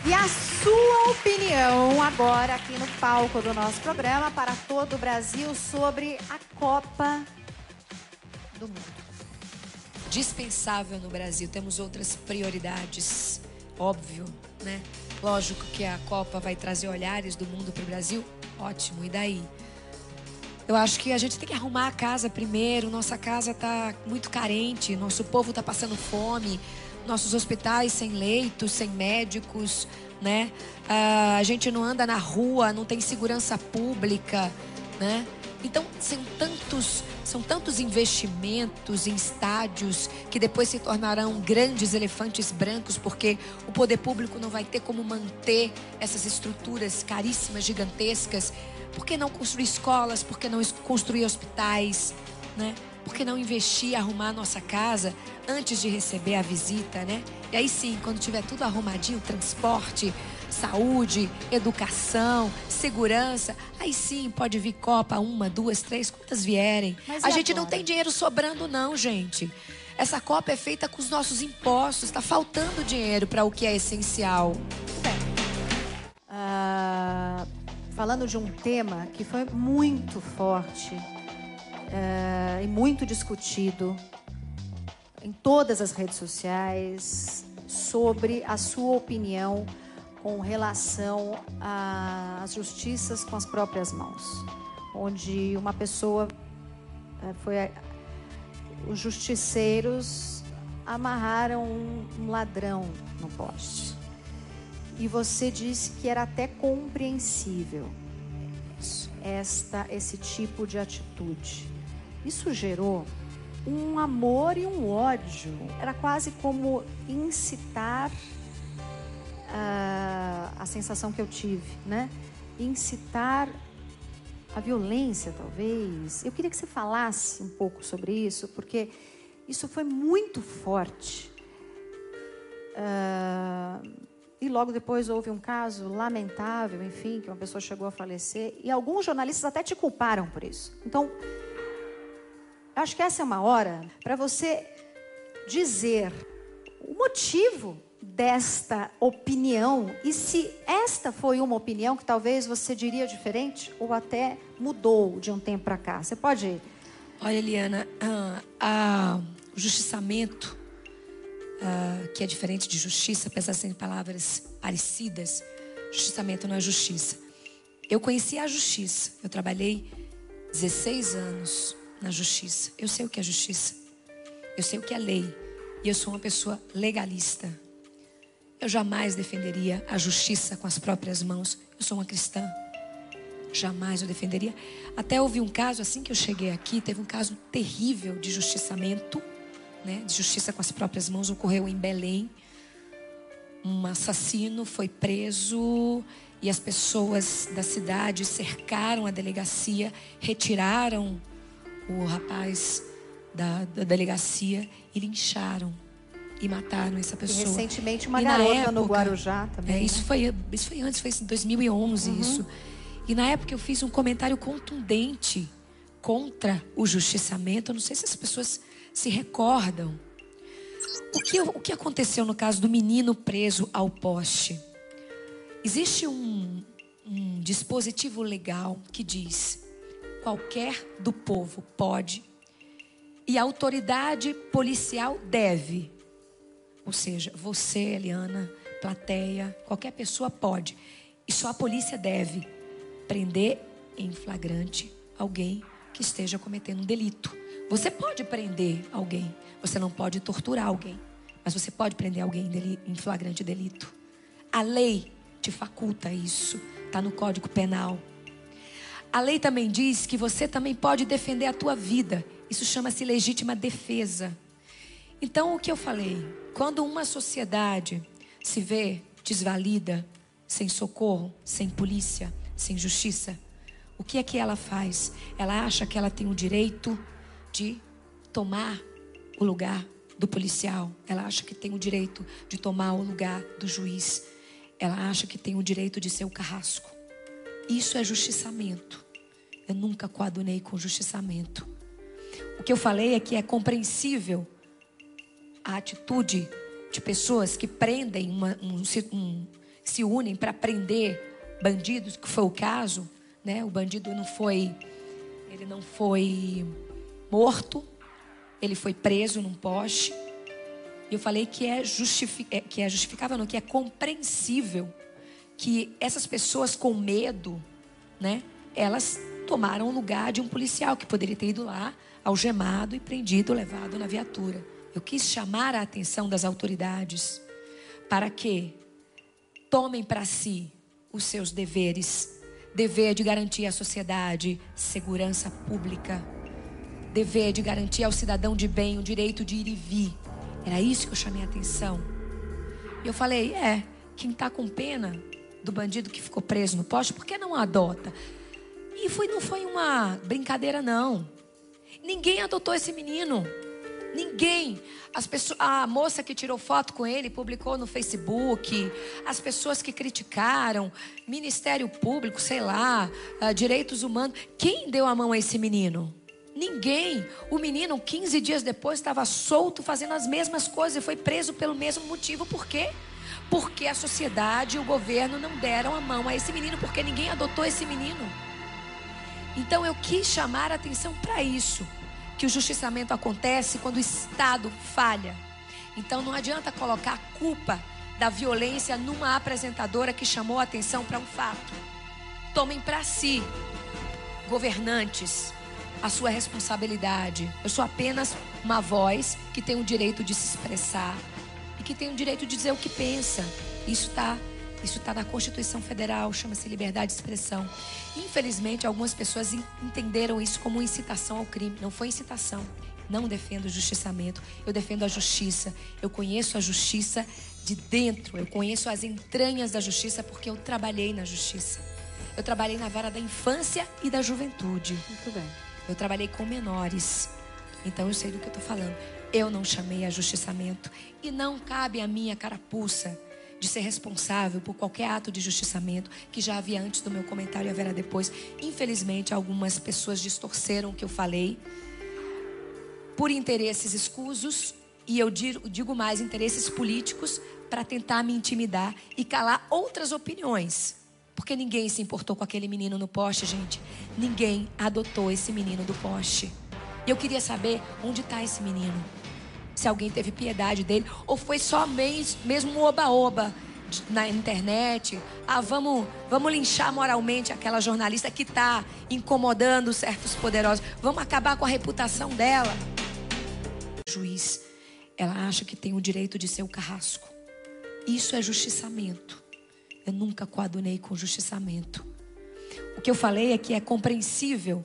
E a sua opinião agora aqui no palco do nosso programa para todo o Brasil sobre a Copa do Mundo. Dispensável no Brasil. Temos outras prioridades, óbvio, né? Lógico que a Copa vai trazer olhares do mundo para o Brasil. Ótimo, e daí? Eu acho que a gente tem que arrumar a casa primeiro. Nossa casa está muito carente, nosso povo está passando fome, nossos hospitais sem leitos, sem médicos, né? A gente não anda na rua, não tem segurança pública, né? Então, são tantos investimentos em estádios que depois se tornarão grandes elefantes brancos, porque o poder público não vai ter como manter essas estruturas caríssimas, gigantescas. Por que não construir escolas? Por que não construir hospitais, né? Por que não investir, arrumar a nossa casa antes de receber a visita, né? E aí sim, quando tiver tudo arrumadinho, transporte, saúde, educação, segurança, aí sim pode vir Copa, 1, 2, 3, quantas vierem. Mas a e gente agora? não tem dinheiro sobrando não, gente. Essa Copa é feita com os nossos impostos, está faltando dinheiro para o que é essencial. Falando de um tema que foi muito forte e muito discutido em todas as redes sociais sobre a sua opinião com relação às justiças com as próprias mãos, onde uma pessoa os justiceiros amarraram um ladrão no poste. E você disse que era até compreensível esse tipo de atitude. Isso gerou um amor e um ódio. Era quase como incitar a sensação que eu tive, né? Incitar a violência, talvez. Eu queria que você falasse um pouco sobre isso, porque isso foi muito forte. E logo depois houve um caso lamentável, enfim, que uma pessoa chegou a falecer. E alguns jornalistas até te culparam por isso. Então, eu acho que essa é uma hora para você dizer o motivo desta opinião. E se esta foi uma opinião que talvez você diria diferente ou até mudou de um tempo para cá. Você pode... Olha, Eliana, o justiçamento... que é diferente de justiça, apesar de serem palavras parecidas. Justiçamento não é justiça. Eu conheci a justiça. Eu trabalhei 16 anos na justiça. Eu sei o que é justiça. Eu sei o que é lei. E eu sou uma pessoa legalista. Eu jamais defenderia a justiça com as próprias mãos. Eu sou uma cristã. Jamais eu defenderia. Até houve um caso, assim que eu cheguei aqui, teve um caso terrível de justiçamento, né, de justiça com as próprias mãos, ocorreu em Belém. Um assassino foi preso e as pessoas da cidade cercaram a delegacia, retiraram o rapaz da delegacia e lincharam e mataram essa pessoa. E recentemente uma garota no Guarujá também. Isso foi antes, foi em 2011 isso. E na época eu fiz um comentário contundente contra o justiçamento. Eu não sei se as pessoas se recordam. O que aconteceu no caso do menino preso ao poste? Existe um dispositivo legal que diz: qualquer do povo pode e a autoridade policial deve. Ou seja, você, Eliana, plateia, qualquer pessoa pode. E só a polícia deve prender em flagrante alguém que esteja cometendo um delito. Você pode prender alguém, você não pode torturar alguém, mas você pode prender alguém em flagrante delito. A lei te faculta isso, está no Código Penal. A lei também diz que você também pode defender a tua vida. Isso chama-se legítima defesa. Então, o que eu falei? Quando uma sociedade se vê desvalida, sem socorro, sem polícia, sem justiça, o que é que ela faz? Ela acha que ela tem o direito de tomar o lugar do policial. Ela acha que tem o direito de tomar o lugar do juiz. Ela acha que tem o direito de ser o carrasco. Isso é justiçamento. Eu nunca coadunei com justiçamento. O que eu falei é que é compreensível a atitude de pessoas que prendem se unem para prender bandidos, que foi o caso, né? O bandido ele não foi morto, ele foi preso num poste. E eu falei que é justificável, não, que é compreensível que essas pessoas com medo, né? Elas tomaram o lugar de um policial que poderia ter ido lá, algemado e prendido, levado na viatura. Eu quis chamar a atenção das autoridades para que tomem para si os seus deveres. Dever de garantir à sociedade segurança pública. Dever de garantir ao cidadão de bem o direito de ir e vir. Era isso que eu chamei a atenção. E eu falei, quem está com pena do bandido que ficou preso no poste, por que não adota? E não foi uma brincadeira, não. Ninguém adotou esse menino. Ninguém. A moça que tirou foto com ele, publicou no Facebook. As pessoas que criticaram, Ministério Público, sei lá, direitos humanos. Quem deu a mão a esse menino? Ninguém. O menino, 15 dias depois, estava solto, fazendo as mesmas coisas. E foi preso pelo mesmo motivo. Por quê? Porque a sociedade e o governo não deram a mão a esse menino. Porque ninguém adotou esse menino. Então eu quis chamar a atenção para isso. Que o justiçamento acontece quando o Estado falha. Então não adianta colocar a culpa da violência numa apresentadora que chamou a atenção para um fato. Tomem para si, governantes, a sua responsabilidade. Eu sou apenas uma voz que tem o direito de se expressar e que tem o direito de dizer o que pensa. Isso está na Constituição Federal, chama-se liberdade de expressão. Infelizmente, algumas pessoas entenderam isso como incitação ao crime. Não foi incitação. Não defendo o justiçamento, eu defendo a justiça. Eu conheço a justiça de dentro, eu conheço as entranhas da justiça porque eu trabalhei na justiça. Eu trabalhei na vara da infância e da juventude. Muito bem. Eu trabalhei com menores, então eu sei do que eu estou falando. Eu não chamei a justiçamento e não cabe a minha carapuça de ser responsável por qualquer ato de justiçamento que já havia antes do meu comentário e haverá depois. Infelizmente, algumas pessoas distorceram o que eu falei por interesses escusos e eu digo mais, interesses políticos para tentar me intimidar e calar outras opiniões. Porque ninguém se importou com aquele menino no poste, gente. Ninguém adotou esse menino do poste. E eu queria saber onde está esse menino. Se alguém teve piedade dele ou foi só mesmo um oba-oba na internet. Vamos linchar moralmente aquela jornalista que está incomodando certos poderosos. Vamos acabar com a reputação dela. Juiz, ela acha que tem o direito de ser o carrasco. Isso é justiçamento. Eu nunca coadunei com justiçamento. O que eu falei é que é compreensível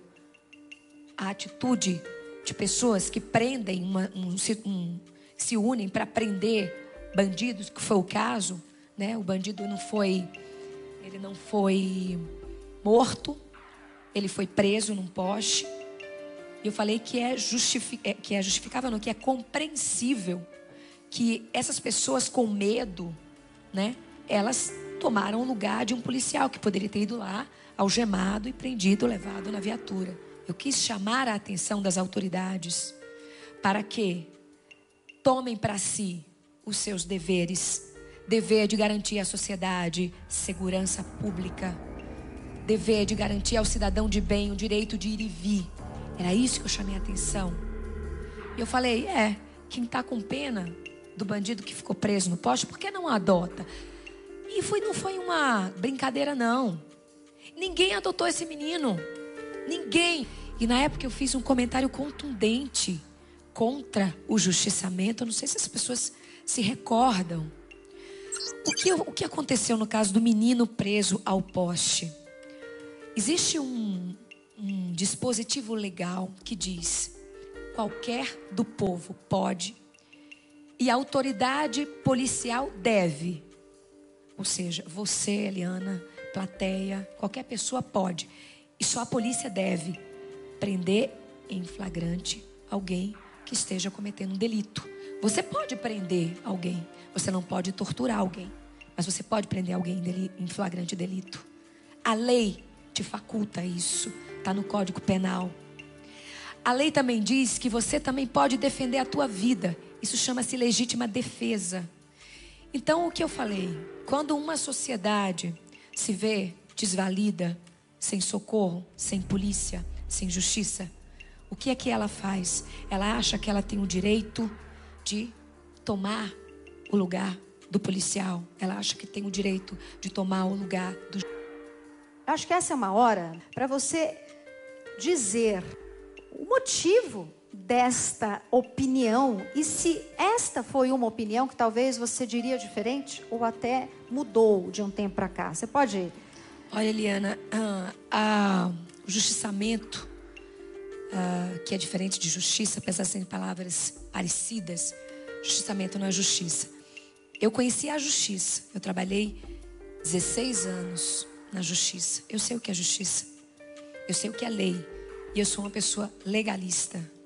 a atitude de pessoas que prendem, se unem para prender bandidos, que foi o caso, né? O bandido ele não foi morto, ele foi preso num poste. E eu falei que é justificável, não, que é compreensível que essas pessoas com medo, né? Elas tomaram o lugar de um policial que poderia ter ido lá, algemado e prendido, levado na viatura. Eu quis chamar a atenção das autoridades para que tomem para si os seus deveres. Dever de garantir à sociedade segurança pública. Dever de garantir ao cidadão de bem o direito de ir e vir. Era isso que eu chamei a atenção. E eu falei, quem está com pena do bandido que ficou preso no poste, por que não adota? E não foi uma brincadeira, não. Ninguém adotou esse menino. Ninguém. E na época eu fiz um comentário contundente contra o justiçamento. Eu não sei se as pessoas se recordam. O que aconteceu no caso do menino preso ao poste? Existe um dispositivo legal que diz: qualquer do povo pode e a autoridade policial deve. Ou seja, você, Eliana, plateia, qualquer pessoa pode. E só a polícia deve prender em flagrante alguém que esteja cometendo um delito. Você pode prender alguém, você não pode torturar alguém, mas você pode prender alguém em flagrante delito. A lei te faculta isso, está no Código Penal. A lei também diz que você também pode defender a tua vida. Isso chama-se legítima defesa. Então, o que eu falei? Quando uma sociedade se vê desvalida, sem socorro, sem polícia, sem justiça, o que é que ela faz? Ela acha que ela tem o direito de tomar o lugar do policial. Ela acha que tem o direito de tomar o lugar do... Acho que essa é uma hora para você dizer o motivo desta opinião e se esta foi uma opinião que talvez você diria diferente ou até mudou de um tempo para cá. Você pode... Olha, Eliana, o justiçamento, que é diferente de justiça, apesar de serem palavras parecidas, justiçamento não é justiça. Eu conheci a justiça, eu trabalhei 16 anos na justiça. Eu sei o que é justiça, eu sei o que é lei e eu sou uma pessoa legalista.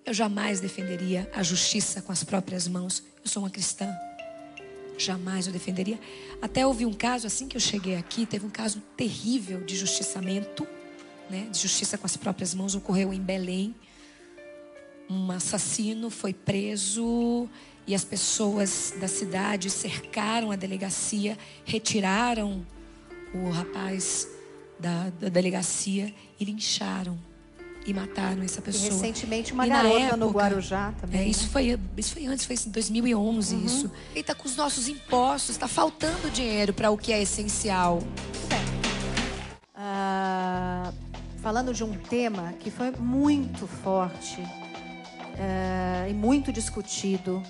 Eu jamais defenderia a justiça com as próprias mãos. Eu sou uma cristã. Jamais eu defenderia. Até houve um caso, assim que eu cheguei aqui, teve um caso terrível de justiçamento, né? De justiça com as próprias mãos, ocorreu em Belém. Um assassino foi preso e as pessoas da cidade cercaram a delegacia, retiraram o rapaz da delegacia e lincharam. E mataram essa pessoa. E recentemente uma garota época, no Guarujá também. Isso foi antes, foi em 2011 isso. E está com os nossos impostos, está faltando dinheiro para o que é essencial. Falando de um tema que foi muito forte e muito discutido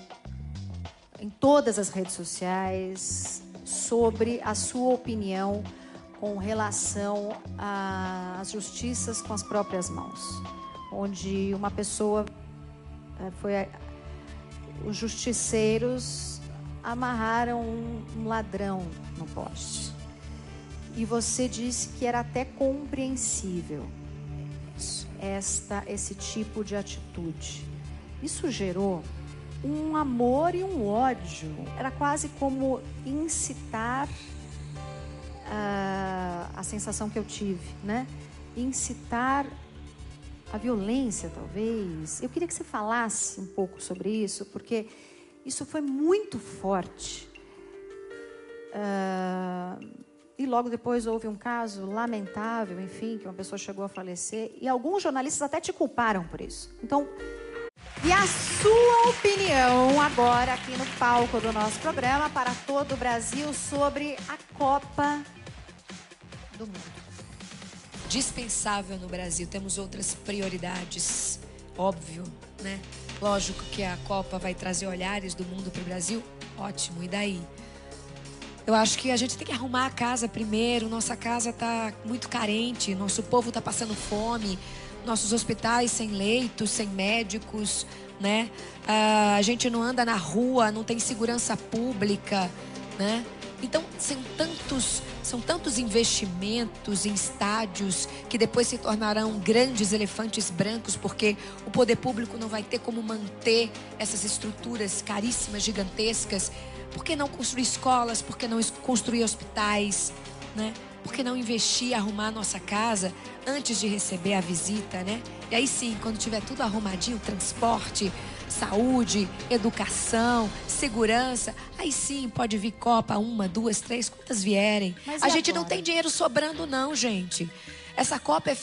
em todas as redes sociais sobre a sua opinião com relação às justiças com as próprias mãos, onde uma pessoa os justiceiros amarraram um ladrão no poste e você disse que era até compreensível esse tipo de atitude. Isso gerou um amor e um ódio. Era quase como incitar a sensação que eu tive, né? Incitar a violência, talvez. Eu queria que você falasse um pouco sobre isso, porque isso foi muito forte. E logo depois houve um caso lamentável, enfim, que uma pessoa chegou a falecer. E alguns jornalistas até te culparam por isso. Então, e a sua opinião agora aqui no palco do nosso programa para todo o Brasil sobre a Copa do Mundo. Dispensável no Brasil, temos outras prioridades, óbvio, né? Lógico que a Copa vai trazer olhares do mundo para o Brasil, ótimo, e daí? Eu acho que a gente tem que arrumar a casa primeiro, nossa casa está muito carente, nosso povo está passando fome, nossos hospitais sem leitos, sem médicos, né? A gente não anda na rua, não tem segurança pública, né? Então, são tantos investimentos em estádios que depois se tornarão grandes elefantes brancos, porque o poder público não vai ter como manter essas estruturas caríssimas, gigantescas. Por que não construir escolas? Por que não construir hospitais, né? Por que não investir, arrumar a nossa casa antes de receber a visita, né? E aí sim, quando tiver tudo arrumadinho, transporte, saúde, educação, segurança, aí sim pode vir Copa, 1, 2, 3, quantas vierem. A gente não tem dinheiro sobrando não, gente. Essa Copa é feita